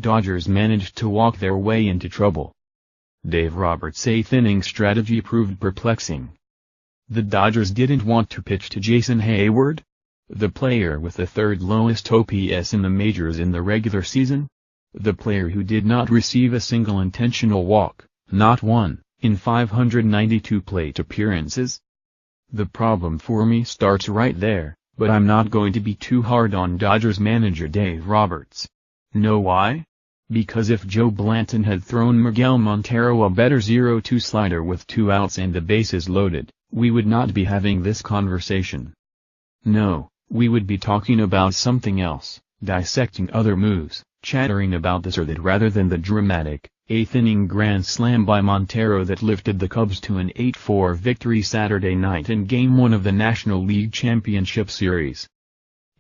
Dodgers managed to walk their way into trouble. Dave Roberts' eighth-inning strategy proved perplexing. The Dodgers didn't want to pitch to Jason Heyward, the player with the third lowest OPS in the majors in the regular season, the player who did not receive a single intentional walk, not one, in 592 plate appearances. The problem for me starts right there, but I'm not going to be too hard on Dodgers manager Dave Roberts. Know why? Because if Joe Blanton had thrown Miguel Montero a better 0-2 slider with 2 outs and the bases loaded, we would not be having this conversation. No, we would be talking about something else, dissecting other moves, chattering about this or that rather than the dramatic, eighth-inning grand slam by Montero that lifted the Cubs to an 8-4 victory Saturday night in Game 1 of the National League Championship Series.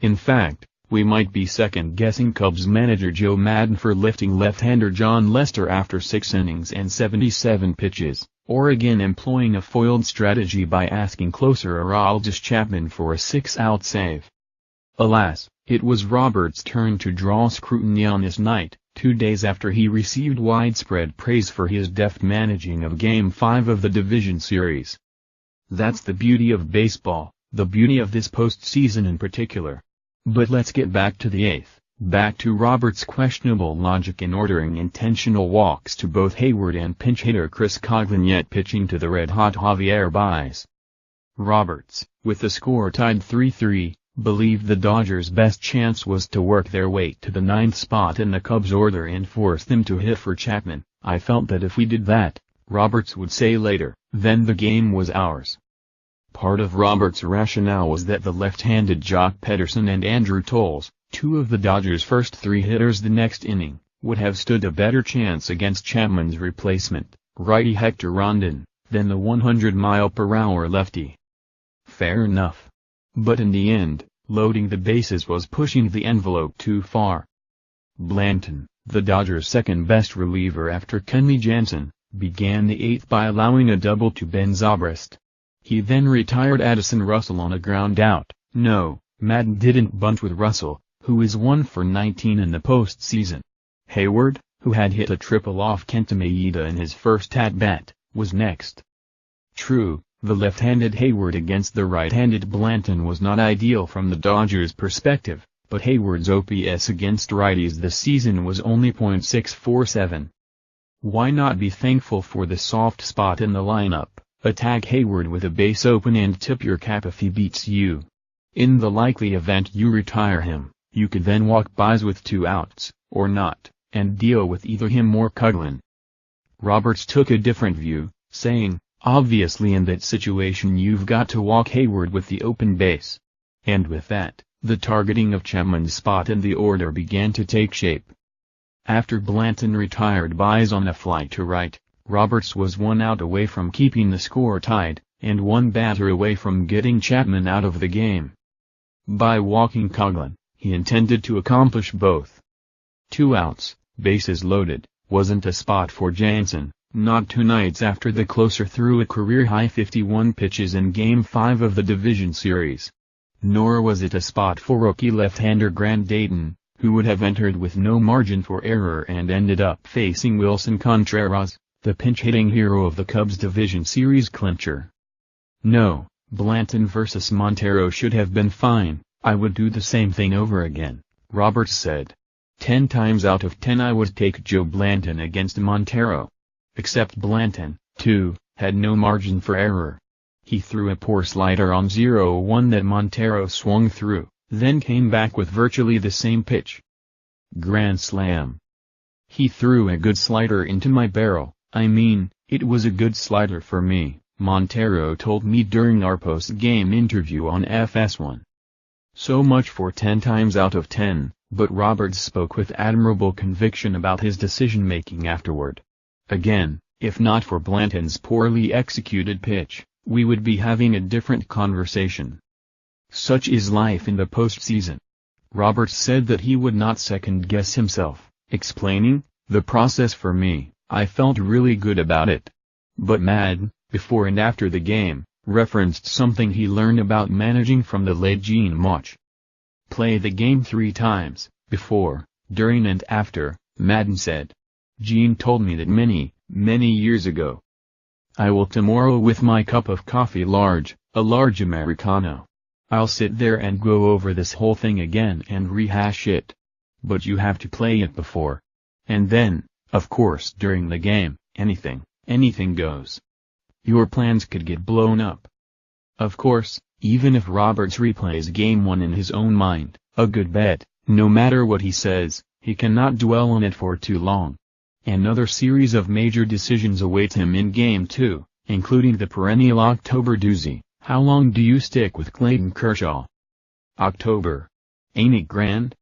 In fact, we might be second-guessing Cubs manager Joe Maddon for lifting left-hander Jon Lester after 6 innings and 77 pitches, or again employing a foiled strategy by asking closer Aroldis Chapman for a 6-out save. Alas, it was Roberts' turn to draw scrutiny on this night, 2 days after he received widespread praise for his deft managing of Game 5 of the division series. That's the beauty of baseball, the beauty of this postseason in particular. But let's get back to the eighth, back to Roberts' questionable logic in ordering intentional walks to both Heyward and pinch hitter Chris Coghlan yet pitching to the red-hot Javier Baez. Roberts, with the score tied 3-3, believed the Dodgers' best chance was to work their way to the 9th spot in the Cubs' order and force them to hit for Chapman. I felt that if we did that, Roberts would say later, then the game was ours. Part of Roberts' rationale was that the left-handed Jock Pederson and Andrew Toles, 2 of the Dodgers' first 3 hitters the next inning, would have stood a better chance against Chapman's replacement, righty Hector Rondon, than the 100-mile-per-hour lefty. Fair enough. But in the end, loading the bases was pushing the envelope too far. Blanton, the Dodgers' second-best reliever after Kenley Jansen, began the 8th by allowing a double to Ben Zobrist. He then retired Addison Russell on a ground out. No, Maddon didn't bunt with Russell, who is 1 for 19 in the postseason. Heyward, who had hit a triple off Kenta Maeda in his first at-bat, was next. True, the left-handed Heyward against the right-handed Blanton was not ideal from the Dodgers' perspective, but Heyward's OPS against righties this season was only .647. Why not be thankful for the soft spot in the lineup? Attack Heyward with a base open and tip your cap if he beats you. In the likely event you retire him, you could then walk Baez with 2 outs, or not, and deal with either him or Coghlan. Roberts took a different view, saying, obviously in that situation you've got to walk Heyward with the open base. And with that, the targeting of Chapman's spot in the order began to take shape. After Blanton retired Baez on a fly to right, Roberts was 1 out away from keeping the score tied, and 1 batter away from getting Chapman out of the game. By walking Coghlan, he intended to accomplish both. 2 outs, bases loaded, wasn't a spot for Jansen, not 2 nights after the closer threw a career-high 51 pitches in Game 5 of the division series. Nor was it a spot for rookie left-hander Grant Dayton, who would have entered with no margin for error and ended up facing Wilson Contreras, the pinch-hitting hero of the Cubs division series clincher. No, Blanton versus Montero should have been fine, I would do the same thing over again, Roberts said. 10 times out of 10 I would take Joe Blanton against Montero. Except Blanton, too, had no margin for error. He threw a poor slider on 0-1 that Montero swung through, then came back with virtually the same pitch. Grand slam. He threw a good slider into my barrel. I mean, it was a good slider for me, Montero told me during our post-game interview on FS1. So much for 10 times out of 10, but Roberts spoke with admirable conviction about his decision-making afterward. Again, if not for Blanton's poorly executed pitch, we would be having a different conversation. Such is life in the postseason. Roberts said that he would not second-guess himself, explaining, the process for me, I felt really good about it. But Maddon, before and after the game, referenced something he learned about managing from the late Gene Mauch. Play the game 3 times, before, during and after, Madden said. Gene told me that many, many years ago. I will tomorrow with my cup of coffee, a large Americano. I'll sit there and go over this whole thing again and rehash it. But you have to play it before. And then, of course during the game, anything goes. Your plans could get blown up. Of course, even if Roberts replays Game 1 in his own mind, a good bet, no matter what he says, he cannot dwell on it for too long. Another series of major decisions awaits him in Game 2, including the perennial October doozy. How long do you stick with Clayton Kershaw? October. Ain't it grand?